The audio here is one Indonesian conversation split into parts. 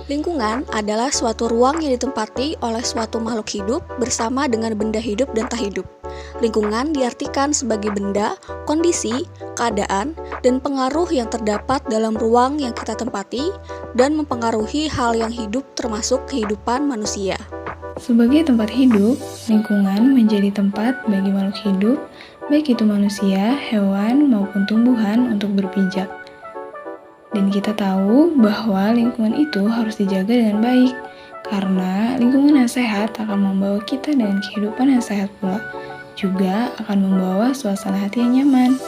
Lingkungan adalah suatu ruang yang ditempati oleh suatu makhluk hidup bersama dengan benda hidup dan tak hidup. Lingkungan diartikan sebagai benda, kondisi, keadaan, dan pengaruh yang terdapat dalam ruang yang kita tempati dan mempengaruhi hal yang hidup termasuk kehidupan manusia. Sebagai tempat hidup, lingkungan menjadi tempat bagi makhluk hidup, baik itu manusia, hewan, maupun tumbuhan untuk berpijak. Dan kita tahu bahwa lingkungan itu harus dijaga dengan baik, karena lingkungan yang sehat akan membawa kita dengan kehidupan yang sehat pula, juga akan membawa suasana hati yang nyaman.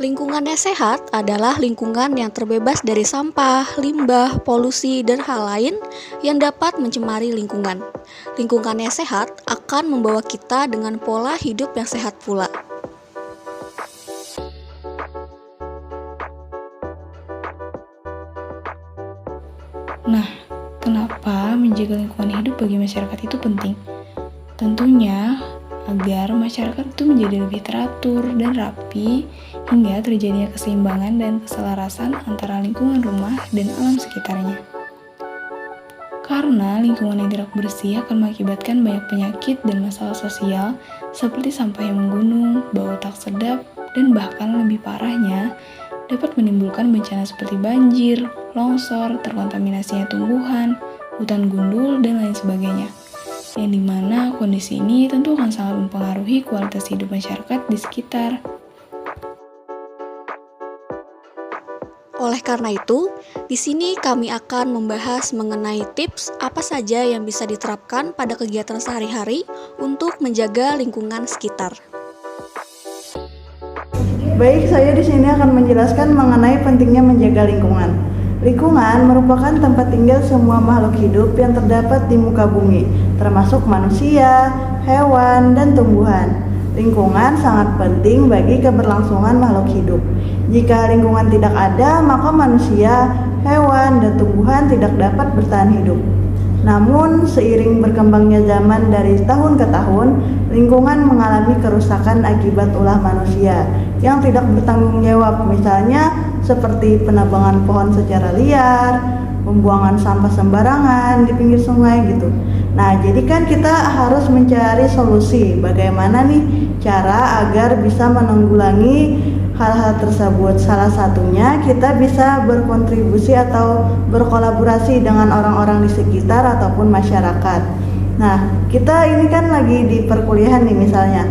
Lingkungan yang sehat adalah lingkungan yang terbebas dari sampah, limbah, polusi, dan hal lain yang dapat mencemari lingkungan. Lingkungan yang sehat akan membawa kita dengan pola hidup yang sehat pula. Nah, kenapa menjaga lingkungan hidup bagi masyarakat itu penting? Tentunya agar masyarakat itu menjadi lebih teratur dan rapi hingga terjadinya keseimbangan dan keselarasan antara lingkungan rumah dan alam sekitarnya. Karena lingkungan yang tidak bersih akan mengakibatkan banyak penyakit dan masalah sosial seperti sampah yang menggunung, bau tak sedap, dan bahkan lebih parahnya dapat menimbulkan bencana seperti banjir, longsor, terkontaminasinya tumbuhan, hutan gundul, dan lain sebagainya. Yang dimana kondisi ini tentu akan sangat mempengaruhi kualitas hidup masyarakat di sekitar. Oleh karena itu, di sini kami akan membahas mengenai tips apa saja yang bisa diterapkan pada kegiatan sehari-hari untuk menjaga lingkungan sekitar. Baik, saya di sini akan menjelaskan mengenai pentingnya menjaga lingkungan. Lingkungan merupakan tempat tinggal semua makhluk hidup yang terdapat di muka bumi, termasuk manusia, hewan, dan tumbuhan. Lingkungan sangat penting bagi keberlangsungan makhluk hidup. Jika lingkungan tidak ada, maka manusia, hewan, dan tumbuhan tidak dapat bertahan hidup. Namun, seiring berkembangnya zaman dari tahun ke tahun, lingkungan mengalami kerusakan akibat ulah manusia yang tidak bertanggung jawab, misalnya seperti penebangan pohon secara liar, pembuangan sampah sembarangan di pinggir sungai gitu. Nah, jadi kan kita harus mencari solusi bagaimana nih cara agar bisa menanggulangi hal-hal tersebut. Salah satunya kita bisa berkontribusi atau berkolaborasi dengan orang-orang di sekitar ataupun masyarakat. Nah, kita ini kan lagi di perkuliahan nih misalnya.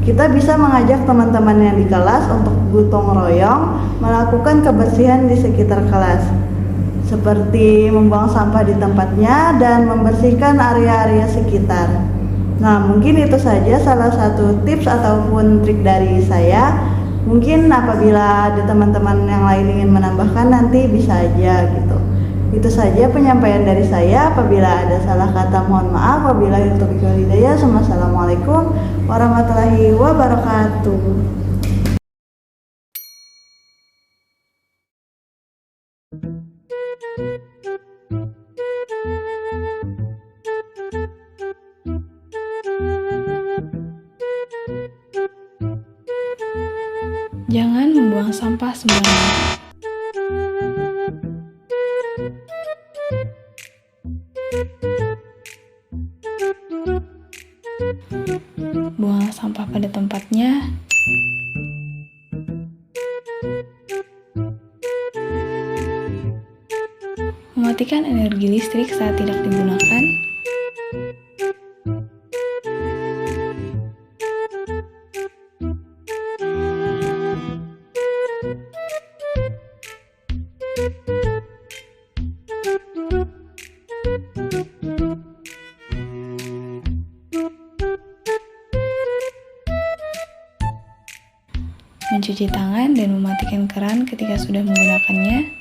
Kita bisa mengajak teman-teman yang di kelas untuk gotong royong melakukan kebersihan di sekitar kelas, seperti membuang sampah di tempatnya dan membersihkan area-area sekitar. Nah, mungkin itu saja salah satu tips ataupun trik dari saya. Mungkin apabila ada teman-teman yang lain ingin menambahkan nanti bisa aja gitu. Itu saja penyampaian dari saya. Apabila ada salah kata mohon maaf. Wabillahi taufiq wal hidayah. Wassalamualaikum warahmatullahi wabarakatuh. Jangan membuang sampah sembarangan. Buanglah sampah pada tempatnya. Mematikan energi listrik saat tidak digunakan. Mencuci tangan dan mematikan keran ketika sudah menggunakannya.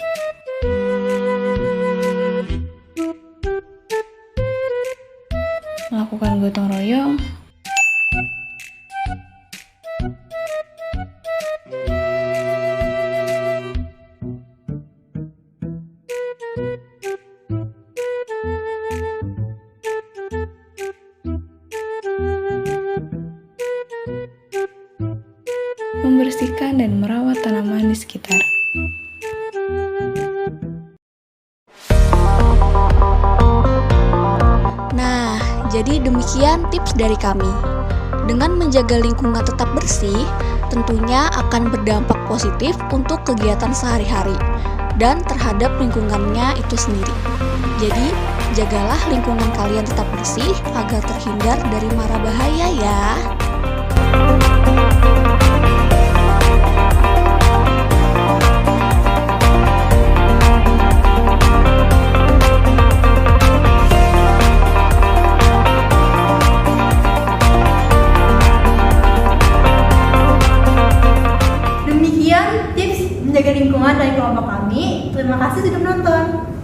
Melakukan gotong royong. membersihkan dan merawat tanaman di sekitar. Nah, jadi demikian tips dari kami. Dengan menjaga lingkungan tetap bersih, tentunya akan berdampak positif untuk kegiatan sehari-hari dan terhadap lingkungannya itu sendiri. Jadi, jagalah lingkungan kalian tetap bersih agar terhindar dari mara bahaya ya. Demikian tips menjaga lingkungan dari kelompok kami. Terima kasih sudah menonton.